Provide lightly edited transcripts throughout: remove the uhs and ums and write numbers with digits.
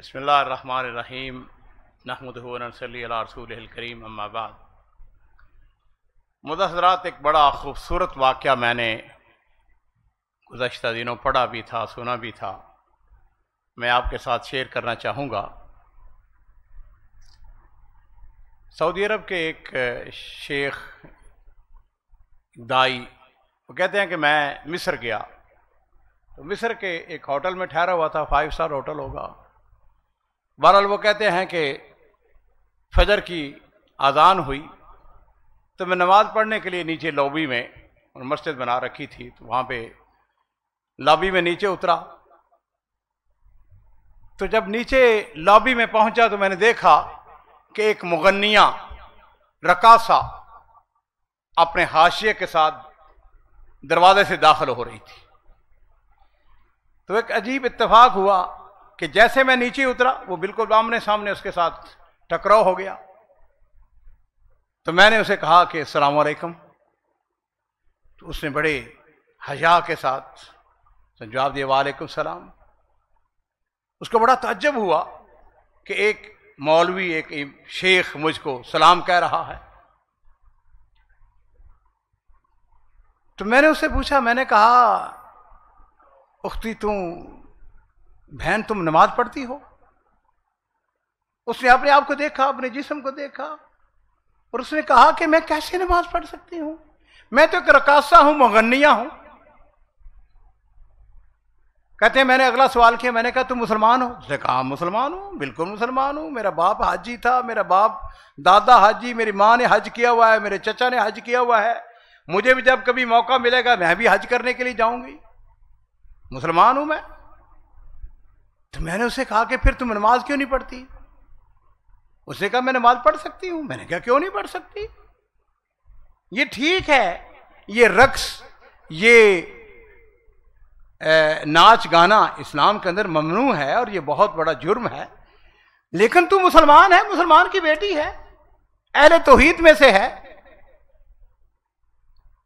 बिस्मिल्लाहिर्रहमानिर्रहीम नहमदुहु व नसल्ली अला रसूलिहिल करीम अम्मा बाद। मुदहज़रात, एक बड़ा खूबसूरत वाक़या मैंने गुज़श्ता दिनों पढ़ा भी था, सुना भी था, मैं आपके साथ शेयर करना चाहूँगा। सऊदी अरब के एक शेख दाई वो कहते हैं कि मैं मिस्र गया, तो मिस्र के एक होटल में ठहरा हुआ था, 5 स्टार होटल होगा। बहरहाल वो कहते हैं कि फजर की आज़ान हुई तो मैं नमाज़ पढ़ने के लिए नीचे लॉबी में, और मस्जिद बना रखी थी, तो वहाँ पे लॉबी में नीचे उतरा। तो जब नीचे लॉबी में पहुंचा तो मैंने देखा कि एक मुगन्निया रकासा अपने हाशिए के साथ दरवाजे से दाखिल हो रही थी। तो एक अजीब इत्तेफाक हुआ कि जैसे मैं नीचे उतरा वो बिल्कुल आमने सामने उसके साथ टकराव हो गया। तो मैंने उसे कहा कि अस्सलाम वालेकुम, तो उसने बड़े हया के साथ जवाब दिया वालेकुम सलाम। उसको बड़ा ताज्जुब हुआ कि एक मौलवी, एक शेख मुझको सलाम कह रहा है। तो मैंने उससे पूछा, मैंने कहा उख्ती बहन तुम नमाज पढ़ती हो? उसने अपने आप को देखा, अपने जिस्म को देखा, और उसने कहा कि मैं कैसे नमाज पढ़ सकती हूं, मैं तो एक रकासा हूं, मुगन्निया हूं। कहते हैं मैंने अगला सवाल किया, मैंने कहा तुम मुसलमान हो? उसने कहा मुसलमान हूं, बिल्कुल मुसलमान हूं, मेरा बाप हाजी था, मेरा बाप दादा हाजी, मेरी माँ ने हज किया हुआ है, मेरे चचा ने हज किया हुआ है, मुझे भी जब कभी मौका मिलेगा मैं भी हज करने के लिए जाऊंगी, मुसलमान हूं मैं। तो मैंने उसे कहा कि फिर तुम नमाज क्यों नहीं पढ़ती? उसने कहा मैं नमाज पढ़ सकती हूं। मैंने कहा क्यों नहीं पढ़ सकती? ये ठीक है, ये रक्स, ये नाच गाना इस्लाम के अंदर ममनू है और ये बहुत बड़ा जुर्म है, लेकिन तू मुसलमान है, मुसलमान की बेटी है, अहले तौहीद में से है।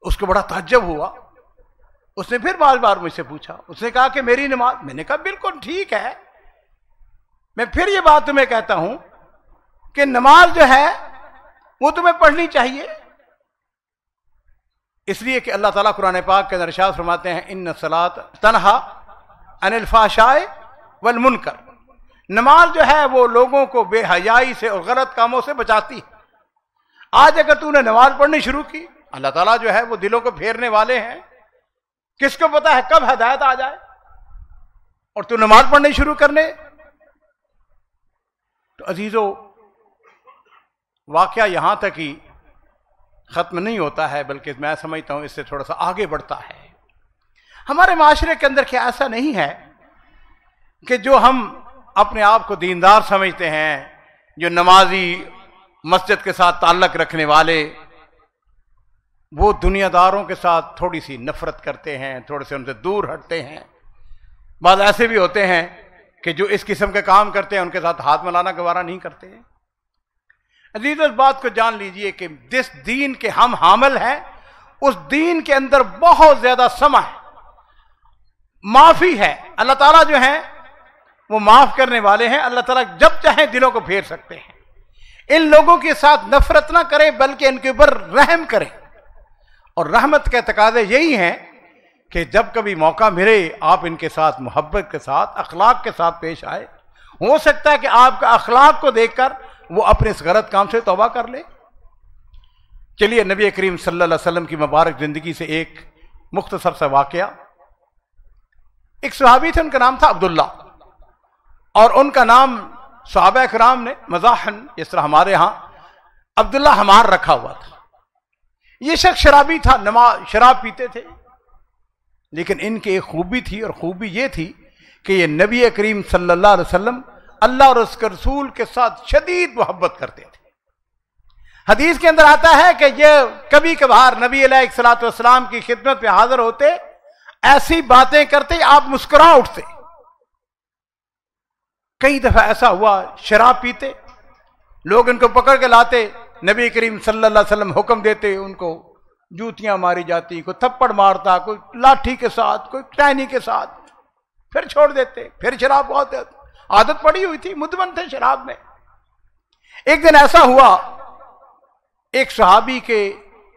उसको बड़ा ताज्जुब हुआ। उसने फिर बार बार मुझसे पूछा, उसने कहा कि मेरी नमाज, मैंने कहा बिल्कुल ठीक है, मैं फिर ये बात तुम्हें कहता हूं कि नमाज जो है वो तुम्हें पढ़नी चाहिए, इसलिए कि अल्लाह ताला कुरान पाक के अंदर इरशाद फरमाते हैं इन्न सलात तनहा अनिल फाहशाए वल मुनकर। नमाज जो है वो लोगों को बेहयाई से और गलत कामों से बचाती है। आज अगर तूने नमाज पढ़नी शुरू की, अल्लाह ताला जो है वो दिलों को फेरने वाले हैं, किसको पता है कब हिदायत आ जाए, और तू नमाज पढ़नी शुरू करने। तो अजीजों, वाकया यहां तक ही खत्म नहीं होता है, बल्कि मैं समझता हूं इससे थोड़ा सा आगे बढ़ता है। हमारे माशरे के अंदर क्या ऐसा नहीं है कि जो हम अपने आप को दीनदार समझते हैं, जो नमाजी, मस्जिद के साथ ताल्लुक रखने वाले, वो दुनियादारों के साथ थोड़ी सी नफरत करते हैं, थोड़े से उनसे दूर हटते हैं। बाद ऐसे भी होते हैं कि जो इस किस्म के काम करते हैं उनके साथ हाथ मिलाना गवारा नहीं करते हैं। अजीज, इस बात को जान लीजिए कि जिस दीन के हम हामिल हैं उस दीन के अंदर बहुत ज्यादा समा है, माफी है। अल्लाह ताला जो है वो माफ करने वाले हैं। अल्लाह ताला जब चाहे दिलों को फेर सकते हैं। इन लोगों के साथ नफरत ना करें, बल्कि इनके ऊपर रहम करें। और रहमत के तकाजे यही हैं कि जब कभी मौका मिले आप इनके साथ मोहब्बत के साथ, अखलाक के साथ पेश आए। हो सकता है कि आपका अखलाक को देखकर वो अपने इस गलत काम से तौबा कर ले। चलिए नबी करीम सल्लल्लाहु अलैहि वसल्लम की मुबारक जिंदगी से एक मुख्तसर सा वाकया। एक सहाबी थे, उनका नाम था अब्दुल्ला, और उनका नाम सहाबा किराम ने मज़ाहन, जिस तरह हमारे यहां अब्दुल्ला हमार रखा हुआ था। ये शख्स शराबी था, शराब पीते थे, लेकिन इनकी एक खूबी थी, और खूबी ये थी कि ये नबी करीम सल्लल्लाहु अलैहि वसल्लम, अल्लाह और उसके रसूल के साथ शदीद मोहब्बत करते थे। हदीस के अंदर आता है कि ये कभी कभार नबी अलैहिस्सलातु वस्सलाम की खिदमत में हाजिर होते, ऐसी बातें करते आप मुस्कुरा उठते। कई दफा ऐसा हुआ, शराब पीते, लोग इनको पकड़ के लाते, नबी करीम सल्लल्लाहु अलैहि वसल्लम हुक्म देते, उनको जूतियां मारी जाती, कोई थप्पड़ मारता, कोई लाठी के साथ, कोई टहनी के साथ, फिर छोड़ देते, फिर शराब बहुत आदत पड़ी हुई थी, मुद्दमन थे शराब में। एक दिन ऐसा हुआ, एक सहाबी के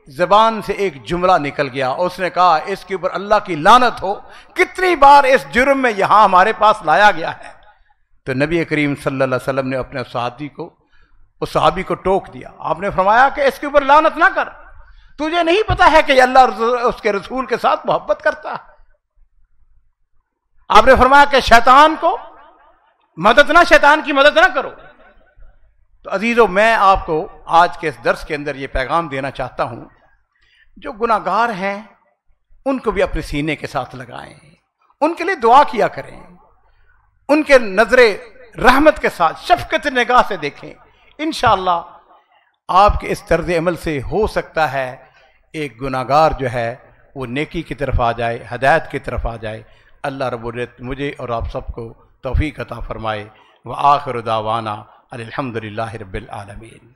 जबान से एक जुमला निकल गया, उसने कहा इसके ऊपर अल्लाह की लानत हो, कितनी बार इस जुर्म में यहां हमारे पास लाया गया है। तो नबी करीम सल्लल्लाहु अलैहि वसल्लम ने अपने उस सहाबी को टोक दिया। आपने फरमाया कि इसके ऊपर लानत ना कर, तुझे नहीं पता है कि अल्लाह उसके रसूल के साथ मोहब्बत करता है। आपने फरमाया कि शैतान की मदद ना करो। तो अजीजों, मैं आपको आज के इस दर्स के अंदर ये पैगाम देना चाहता हूं, जो गुनाहगार हैं उनको भी अपने सीने के साथ लगाएं, उनके लिए दुआ किया करें, उनके नजरे रहमत के साथ शफकत निगाह से देखें। इंशाअल्लाह आपके इस तर्ज अमल से हो सकता है एक गुनाहगार जो है वो नेकी की तरफ आ जाए, हदायत की तरफ आ जाए। अल्लाह रब्बुल इज्जत मुझे और आप सबको तौफीक अता फरमाए। व आखिर दावाना अल्हम्दुलिल्लाहि रब्बिल आलमीन।